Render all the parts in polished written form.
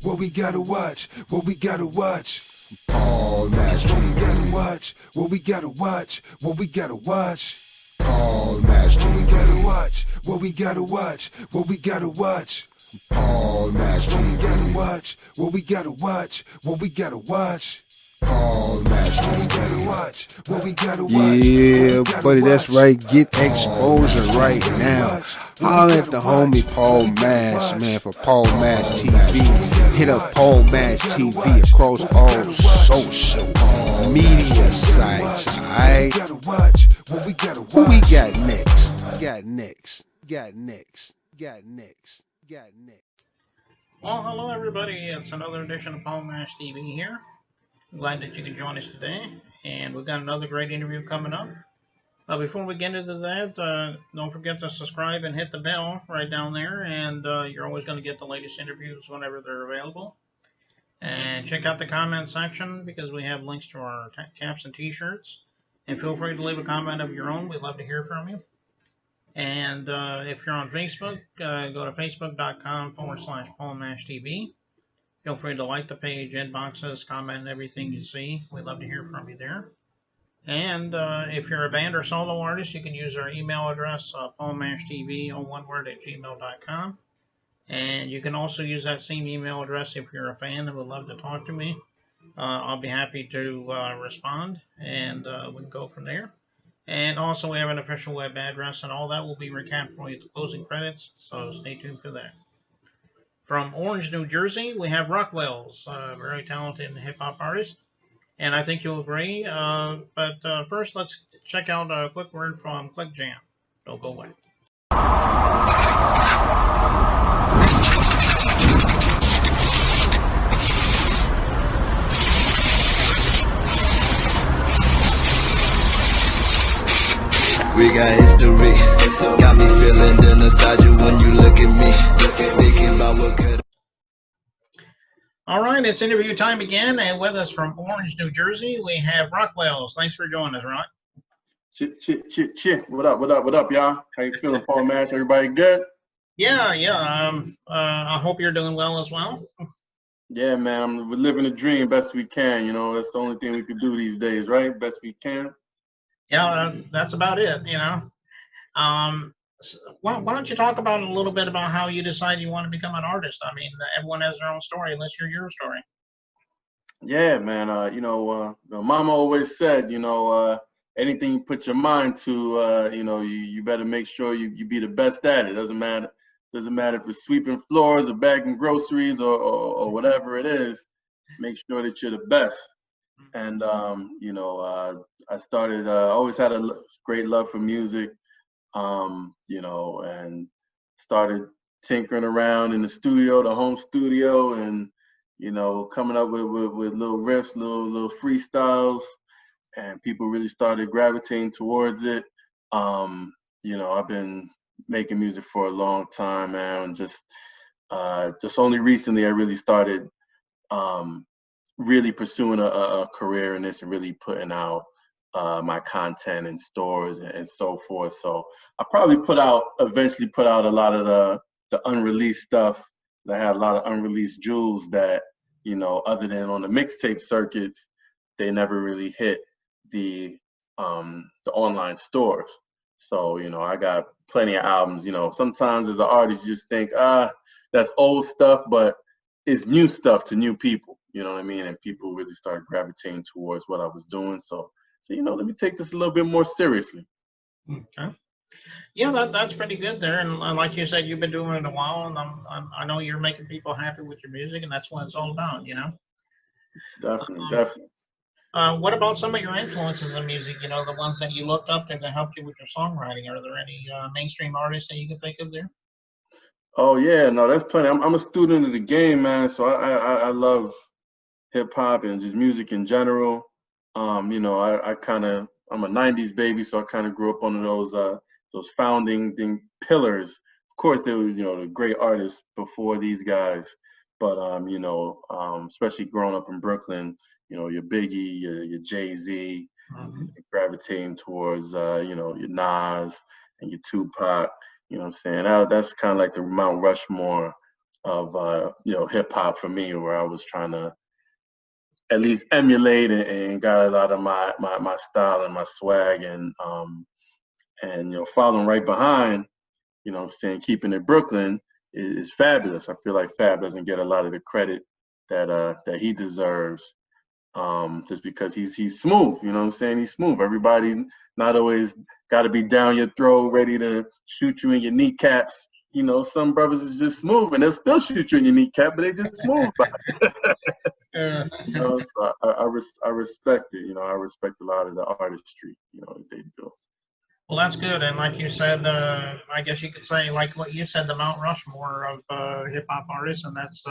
what we gotta watch, what we gotta watch. Paul Match What we gotta TV. watch, what we gotta watch, what we gotta watch. Paul Match What we gotta TV. watch, what we gotta watch, what we gotta watch. Paul Match What we gotta TV. watch, what we gotta watch, what we gotta watch. Paul Match What we gotta TV. watch, what we gotta watch. Yeah, what we buddy, gotta that's watch. right. Get exposure right now. Holler at the homie Paul Mash, man, for Paul Mash TV. Hit up Paul Mash TV across all social media sites, alright? Gotta watch, what we gotta watch. Who we got next? Got next. Got next. Got next. Got next. Well, hello everybody. It's another edition of Paul Mash TV here. Glad that you could join us today, and we've got another great interview coming up. Before we get into that, don't forget to subscribe and hit the bell right down there, and you're always going to get the latest interviews whenever they're available. And check out the comment section because we have links to our caps and t-shirts. And feel free to leave a comment of your own. We'd love to hear from you. And if you're on Facebook, go to facebook.com/PaulMashTV. Feel free to like the page, inboxes, comment everything you see. We'd love to hear from you there. And if you're a band or solo artist, you can use our email address, paulmashtv, all one word, @gmail.com. And you can also use that same email address if you're a fan and would love to talk to me. I'll be happy to respond, and we can go from there. And also, we have an official web address, and all that will be recapped for you at the closing credits, so stay tuned for that. From Orange, New Jersey, we have Rockwelz, a very talented hip-hop artist, and I think you'll agree. But first, let's check out a quick word from Click Jam. Don't go away. We got history, got me feeling the nostalgia when you look at me, thinking about what could. All right, it's interview time again, and with us from Orange, New Jersey, we have Rockwelz. Thanks for joining us, Rock. Chit. What up, y'all? How you feeling, Paul Mash? Everybody good? Yeah. I hope you're doing well as well. Yeah, man. We're living a dream best we can. You know, that's the only thing we can do these days, right? Best we can. Yeah, that's about it. Why don't you talk about a little bit about how you decided you want to become an artist? I mean, everyone has their own story. Let's hear your story. Yeah, man. Mama always said, anything you put your mind to, you better make sure you be the best at it. Doesn't matter if it's sweeping floors or bagging groceries or whatever it is. Make sure that you're the best. And I started. Always had a great love for music. And started tinkering around in the studio, the home studio, and coming up with little riffs, little freestyles, and people really started gravitating towards it. I've been making music for a long time, man, and just only recently I really started really pursuing a career in this and really putting out my content in stores and so forth. So I probably eventually put out a lot of the unreleased stuff. I had a lot of unreleased jewels that, other than on the mixtape circuits, they never really hit the online stores. So, I got plenty of albums. Sometimes as an artist, you just think, that's old stuff, but it's new stuff to new people. You know what I mean? And people really started gravitating towards what I was doing. So let me take this a little bit more seriously. Okay. Yeah, that's pretty good there. And like you said, you've been doing it a while, and I know you're making people happy with your music, and that's what it's all about, Definitely. What about some of your influences in music? The ones that you looked up to that helped you with your songwriting. Are there any mainstream artists that you can think of there? Oh yeah, no, that's plenty. I'm a student of the game, man. So I love hip hop and just music in general. I'm a '90s baby, so I kind of grew up on those founding pillars. Of course, there were the great artists before these guys, but especially growing up in Brooklyn, your Biggie, your Jay-Z, gravitating towards your Nas and your Tupac. You know what I'm saying? That's kind of like the Mount Rushmore you know, hip hop for me, where I was trying to at least emulate and got a lot of my style and my swag, and you know, following right behind, you know what I'm saying, keeping it Brooklyn is Fabulous. I feel like Fab doesn't get a lot of the credit that he deserves, just because he's smooth, you know what I'm saying? He's smooth. Everybody not always got to be down your throat, ready to shoot you in your kneecaps. You know, some brothers is just smooth and they'll still shoot you in your kneecap, but they just smooth. You know, so I respect it. You know, I respect a lot of the artistry, you know, that they do. Well, that's good. And like you said, I guess you could say, like what you said, the Mount Rushmore of hip hop artists, and that's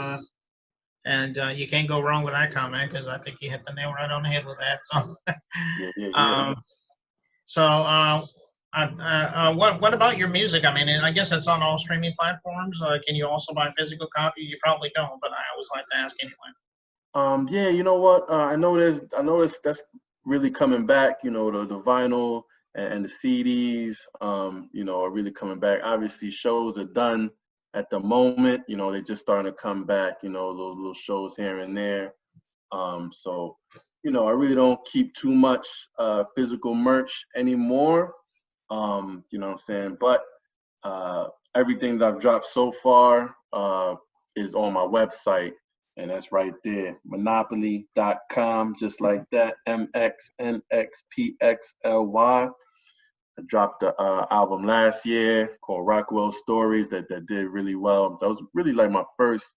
you can't go wrong with that comment because I think you hit the nail right on the head with that. So, Yeah. um, what about your music? I mean, I guess it's on all streaming platforms. Can you also buy physical copy? You probably don't, but I always like to ask anyway. Yeah, you know what? I know that's really coming back. You know, the vinyl and the CDs, you know, are really coming back. Obviously, shows are done at the moment. You know, they're just starting to come back. You know, little shows here and there. So, you know, I really don't keep too much physical merch anymore. You know what I'm saying? But everything that I've dropped so far is on my website. And that's right there, monopoly.com, just like that, MXNXPXLY. I dropped the album last year called Rockwelz Stories that did really well. That was really like my first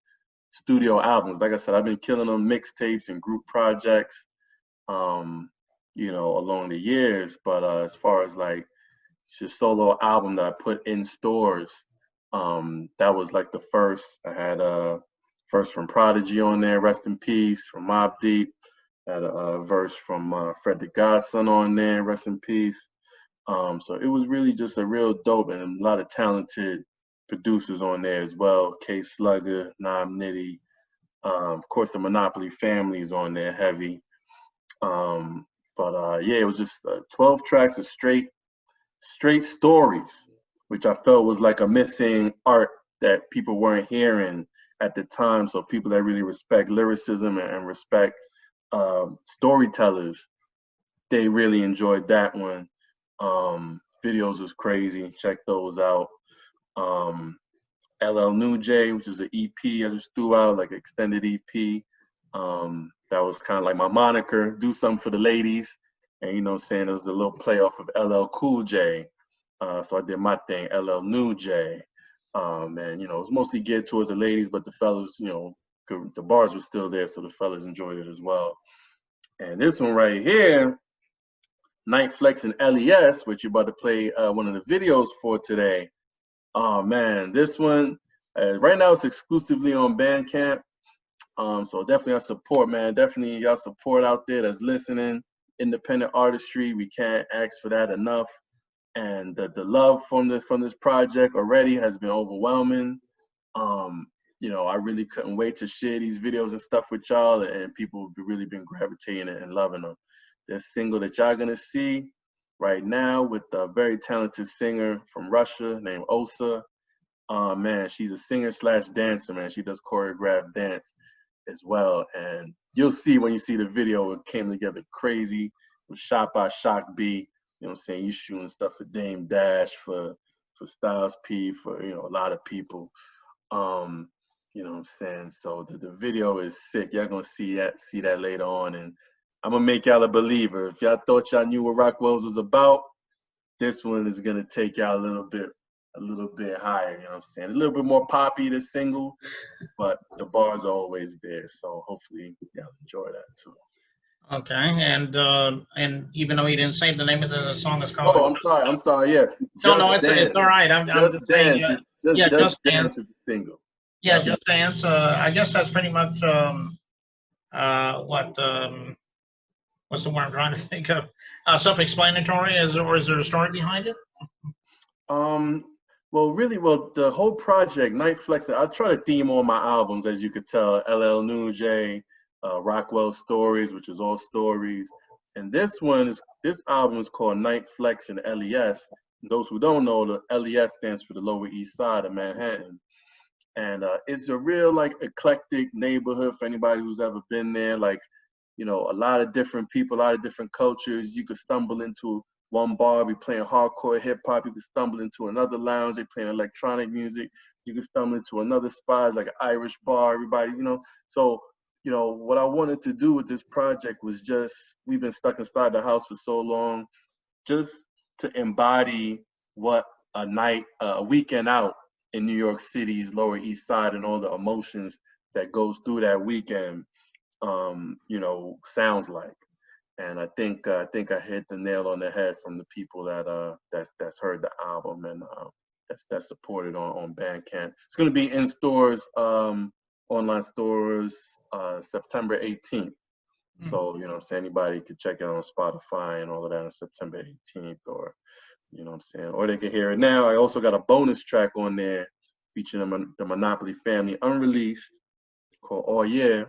studio albums. Like I said, I've been killing them mixtapes and group projects, you know, along the years. But as far as like just solo album that I put in stores, that was like the first. I had verse from Prodigy on there, rest in peace, from Mobb Deep. Had a verse from Fred the Godson on there, rest in peace. So it was really just a real dope and a lot of talented producers on there as well. K Slugger, Nam Nitty, of course the Monopoly family is on there heavy. Yeah, it was just 12 tracks of straight stories, which I felt was like a missing art that people weren't hearing at the time. So people that really respect lyricism and respect storytellers, they really enjoyed that one. Videos was crazy. Check those out. LL New J, which is an EP I just threw out, like extended EP. That was kind of like my moniker, do something for the ladies. And you know what I'm saying, it was a little play off of LL Cool J. So I did my thing, LL New J. And you know, it was mostly geared towards the ladies, but the fellas, you know, the bars were still there, so the fellas enjoyed it as well. And this one right here, Night Flex and LES, which you're about to play one of the videos for today. Oh man, this one, right now it's exclusively on Bandcamp. So definitely I support, man. Definitely y'all support out there that's listening. Independent artistry, we can't ask for that enough. And the love from this project already has been overwhelming. You know, I really couldn't wait to share these videos and stuff with y'all, and people have really been gravitating and loving them. This single that y'all gonna see right now with a very talented singer from Russia named Osa. Man, she's a singer slash dancer, man. She does choreographed dance as well. And you'll see when you see the video, it came together crazy. It was shot by Shock B. You know what I'm saying? You shooting stuff for Dame Dash, for Styles P, for, you know, a lot of people. You know what I'm saying? So the video is sick. Y'all gonna see that later on. And I'm gonna make y'all a believer. If y'all thought y'all knew what Rockwelz was about, this one is gonna take y'all a little bit higher, you know what I'm saying? A little bit more poppy, the single, but the bars are always there. So hopefully y'all enjoy that too. Okay, and even though you didn't say the name of the song, is called. Oh, I'm sorry. Yeah. No, it's all right. I'm just saying. Just Dance is the single. Yeah, Just Dance. I guess that's pretty much what's the word I'm trying to think of? Self-explanatory, or is there a story behind it? Well, the whole project, Night Flex, I try to theme all my albums, as you could tell, LL New J, Rockwelz Stories, which is all stories. And this album is called Night Flex and LES. Those who don't know, the LES stands for the Lower East Side of Manhattan. And it's a real like eclectic neighborhood for anybody who's ever been there. Like, you know, a lot of different people, a lot of different cultures. You could stumble into one bar, be playing hardcore hip hop. You could stumble into another lounge, they playing electronic music. You could stumble into another spot, it's like an Irish bar, everybody, you know. So, you know, what I wanted to do with this project was just, we've been stuck inside the house for so long, just to embody what a weekend out in New York City's Lower East Side and all the emotions that goes through that weekend, you know, sounds like. And I think I hit the nail on the head from the people that's heard the album and that's supported on Bandcamp. It's going to be in stores, online stores, September 18th. So, you know what I'm saying, anybody could check it on Spotify and all of that on September 18th, or, you know what I'm saying, or they can hear it now. I also got a bonus track on there featuring the Monopoly family, unreleased, called Oh Yeah.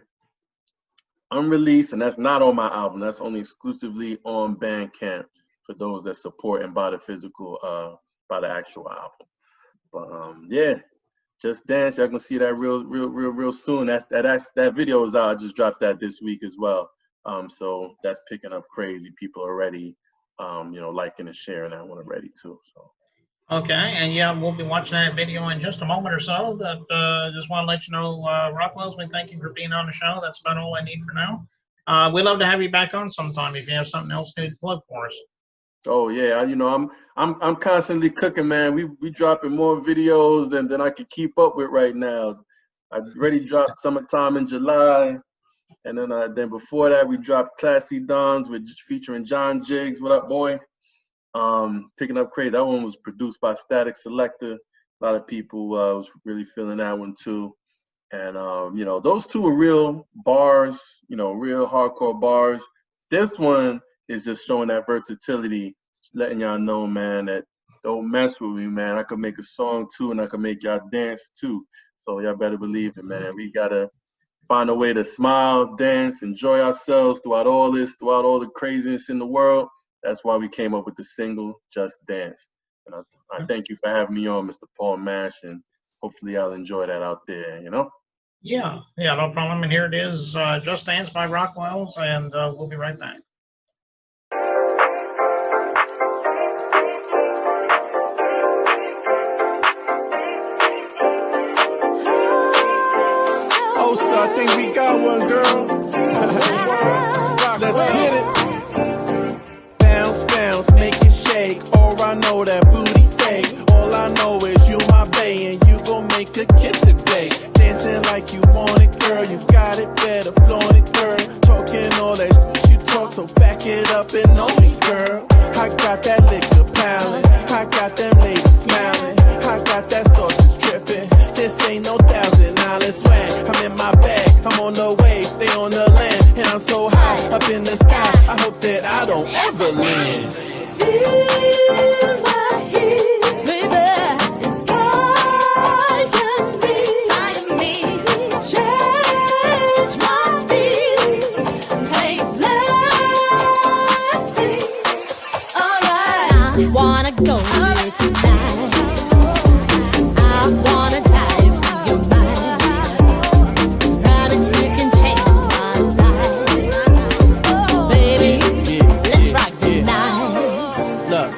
Unreleased, and that's not on my album. That's only exclusively on Bandcamp for those that support and buy the physical, buy the actual album. But yeah, Just Dance. Y'all gonna see that real soon. That video is out. I just dropped that this week as well. So that's picking up crazy. People already, you know, liking and sharing that one already too. So. Okay, and yeah, we'll be watching that video in just a moment or so. But just want to let you know, Rockwelz, we thank you for being on the show. That's about all I need for now. We'd love to have you back on sometime if you have something else new to plug for us. Oh yeah, you know, I'm constantly cooking, man. We dropping more videos than I can keep up with right now. I've already dropped Summertime in July, and then before that we dropped Classy Dons featuring John Jiggs. What up, boy? Picking up crazy. That one was produced by Static Selector. A lot of people was really feeling that one too. And you know, those two are real bars, you know, real hardcore bars. This one is just showing that versatility, just letting y'all know, man, that don't mess with me, man. I could make a song too, and I could make y'all dance too. So y'all better believe it, man. We gotta find a way to smile, dance, enjoy ourselves throughout all the craziness in the world. That's why we came up with the single, Just Dance. And I thank you for having me on, Mr. Paul Mash, and hopefully I'll enjoy that out there, you know? Yeah, no problem. And here it is, Just Dance by Rockwelz, and we'll be right back. Oh, so I think we got one, girl. Let's get it. Bounce, make it shake. Or I know that booty fake. All I know is you my bae, and you gon' make a kid today. Dancing like you want it, girl. You got it, better flaunt it, girl. Talking all that shit you talk, so back it up and know me, girl. I got that liquor piling, I got them ladies smiling, I got that sausage dripping. This ain't no $1,000 swag. I'm in my bag, I'm on the wave, they on the land, and I'm so high up in the sky. I hope that I don't ever land. Feel my heat, baby. Inspire me, change my beat, take blessings. Alright, I wanna go here tonight. I wanna dive in your mind. Promise you can change my life, baby. Let's rock the night. Look,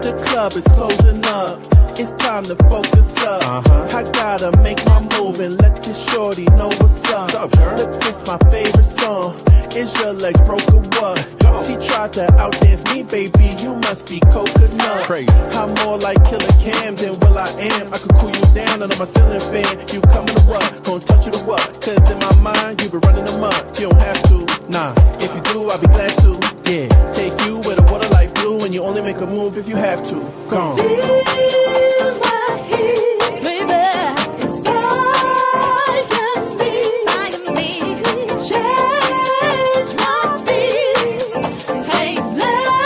the club is closing up. It's time to focus up. I gotta make my move and let this shorty know what's up. Look, this my favorite song. Is your legs broke or what? She tried to outdance me, baby. You must be coconut. Crazy. I'm more like Killer Cam than Will I Am. I could cool you down under my ceiling fan. You coming to what? Gonna touch you to what? Cause in my mind, you been running them up. You don't have to. Nah, if you do, I'll be glad to. Yeah, take you where the water like blue, and you only make a move if you have to. Come on. Feel my heat, baby. Inspire me, change my beat, take blessings.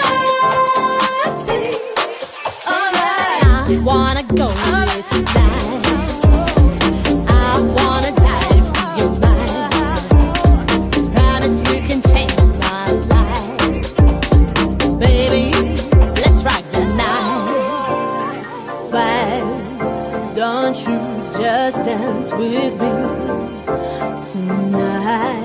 Alright, I wanna go here tonight. I wanna dive in your mind. Promise you can change my life, baby. Let's rock the night. Right. me tonight.